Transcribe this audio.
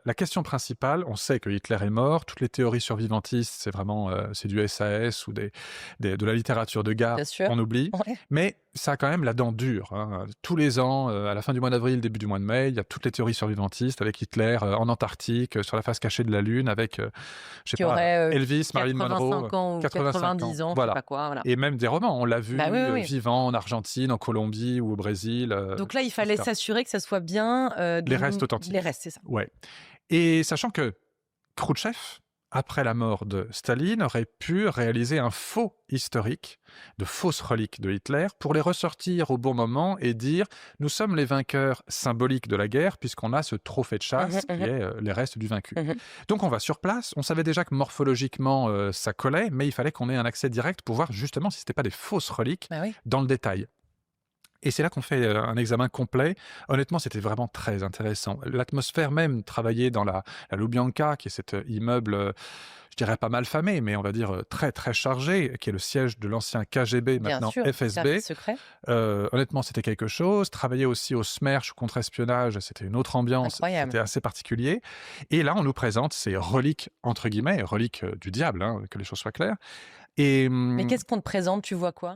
La question principale, on sait que Hitler est mort. Toutes les théories survivantistes, c'est vraiment c'est du SAS ou de la littérature de Bien gare, sûr. on oublie. Ouais. Mais ça a quand même la dent dure, hein. Tous les ans, à la fin du mois d'avril, début du mois de mai, il y a toutes les théories survivantistes avec Hitler en Antarctique, sur la face cachée de la Lune, avec, je sais Qui pas, aurait, Elvis, Marilyn Monroe, 85 ans ou 85 ans. 90 ans, je sais Voilà. pas quoi, voilà. Et même des romans, on l'a Bah, oui, vu oui, oui. vivant en Argentine, en Colombie ou au Brésil, Donc là, il fallait etc. s'assurer que ça soit bien, Les restes les authentiques. restes, c'est ça. Ouais. Et sachant que Khrouchtchev, après la mort de Staline, aurait pu réaliser un faux historique, de fausses reliques de Hitler, pour les ressortir au bon moment et dire « Nous sommes les vainqueurs symboliques de la guerre, puisqu'on a ce trophée de chasse Mmh qui mh. est les restes du vaincu. Mmh » Donc on va sur place, on savait déjà que morphologiquement ça collait, mais il fallait qu'on ait un accès direct pour voir justement si c'était pas des fausses reliques Bah, oui. dans le détail. Et c'est là qu'on fait un examen complet. Honnêtement, c'était vraiment très intéressant. L'atmosphère même, travailler dans la Lubyanka, qui est cet immeuble, je dirais pas mal famé, mais on va dire très très chargé, qui est le siège de l'ancien KGB, Bien maintenant sûr, FSB. service secret. Honnêtement, c'était quelque chose. Travailler aussi au SMERSH, contre-espionnage, c'était une autre ambiance, Incroyable. c'était assez particulier. Et là, on nous présente ces reliques, entre guillemets, reliques du diable, hein, que les choses soient claires. Et Mais qu'est-ce qu'on te présente? Tu vois quoi?